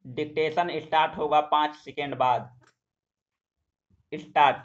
Dictation start होगा 5 second बाद। Start.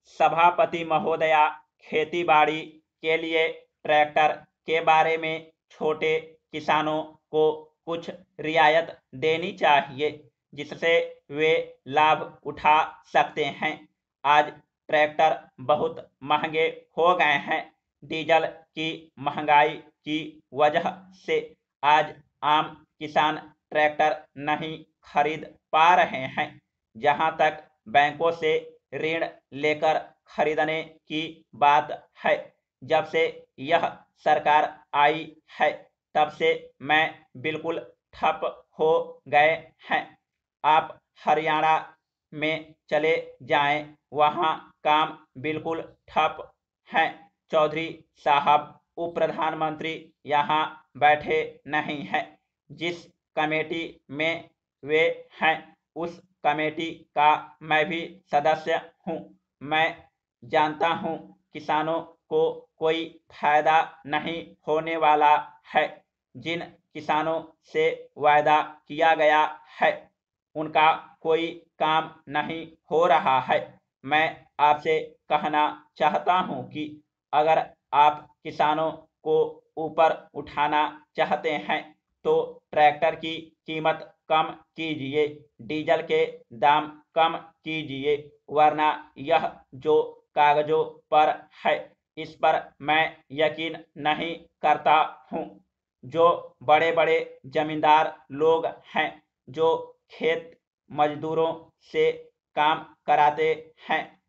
सभापति महोदया, खेती-बाड़ी के लिए ट्रैक्टर के बारे में छोटे किसानों को कुछ रियायत देनी चाहिए जिससे वे लाभ उठा सकते हैं। आज ट्रैक्टर बहुत महंगे हो गए हैं। डीजल की महंगाई की वजह से आज आम किसान ट्रैक्टर नहीं खरीद पा रहे हैं। जहां तक बैंकों से ऋण लेकर खरीदने की बात है, जब से यह सरकार आई है तब से मैं बिल्कुल ठप हो गए हैं। आप हरियाणा में चले जाएं, वहां काम बिल्कुल ठप है। चौधरी साहब उप प्रधानमंत्री यहाँ बैठे नहीं हैं। जिस कमेटी में वे हैं उस कमेटी का मैं भी सदस्य हूँ। मैं जानता हूँ किसानों को कोई फायदा नहीं होने वाला है। जिन किसानों से वायदा किया गया है उनका कोई काम नहीं हो रहा है। मैं आपसे कहना चाहता हूँ कि अगर आप किसानों को ऊपर उठाना चाहते हैं तो ट्रैक्टर की कीमत कम कीजिए, डीजल के दाम कम कीजिए, वरना यह जो कागजों पर है इस पर मैं यकीन नहीं करता हूँ। जो बड़े बड़े जमींदार लोग हैं जो खेत मजदूरों से काम कराते हैं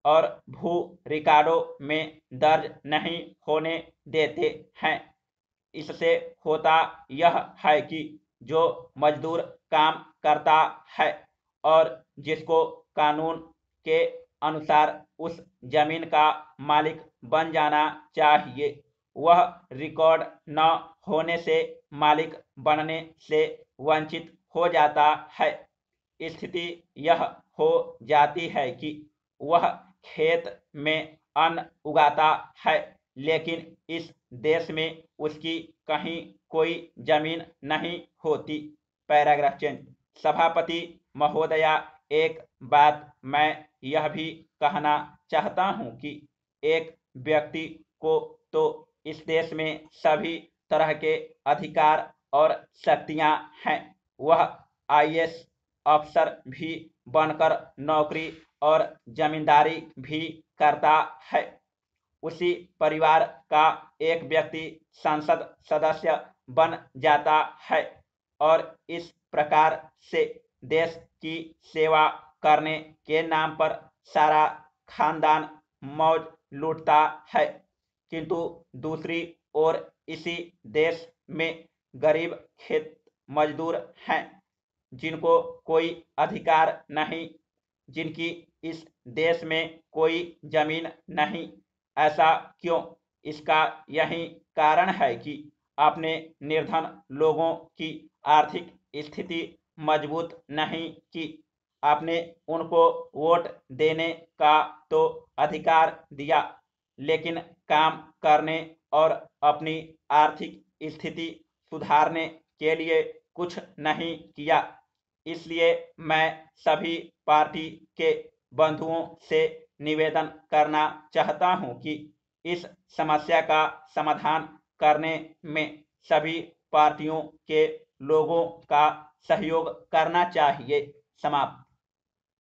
और भू रिकॉर्डों में दर्ज नहीं होने देते हैं, इससे होता यह है कि जो मजदूर काम करता है और जिसको कानून के अनुसार उस जमीन का मालिक बन जाना चाहिए, वह रिकॉर्ड न होने से मालिक बनने से वंचित हो जाता है। स्थिति यह हो जाती है कि वह खेत में अन्न उगाता है लेकिन इस देश में उसकी कहीं कोई जमीन नहीं होती। Paragraph change. सभापति महोदया, एक बात मैं यह भी कहना चाहता हूं कि एक व्यक्ति को तो इस देश में सभी तरह के अधिकार और शक्तियां हैं। वह आईएएस अफसर भी बनकर नौकरी और जमींदारी भी करता है। उसी परिवार का एक व्यक्ति संसद सदस्य बन जाता है और इस प्रकार से देश की सेवा करने के नाम पर सारा खानदान मौज लूटता है। किंतु दूसरी ओर इसी देश में गरीब खेत मजदूर हैं जिनको कोई अधिकार नहीं, जिनकी इस देश में कोई जमीन नहीं। ऐसा क्यों? इसका यही कारण है कि आपने निर्धन लोगों की आर्थिक स्थिति मजबूत नहीं की। आपने उनको वोट देने का तो अधिकार दिया लेकिन काम करने और अपनी आर्थिक स्थिति सुधारने के लिए कुछ नहीं किया। इसलिए मैं सभी पार्टी के बंधुओं से निवेदन करना चाहता हूं कि इस समस्या का समाधान करने में सभी पार्टियों के लोगों का सहयोग करना चाहिए। समाप्त।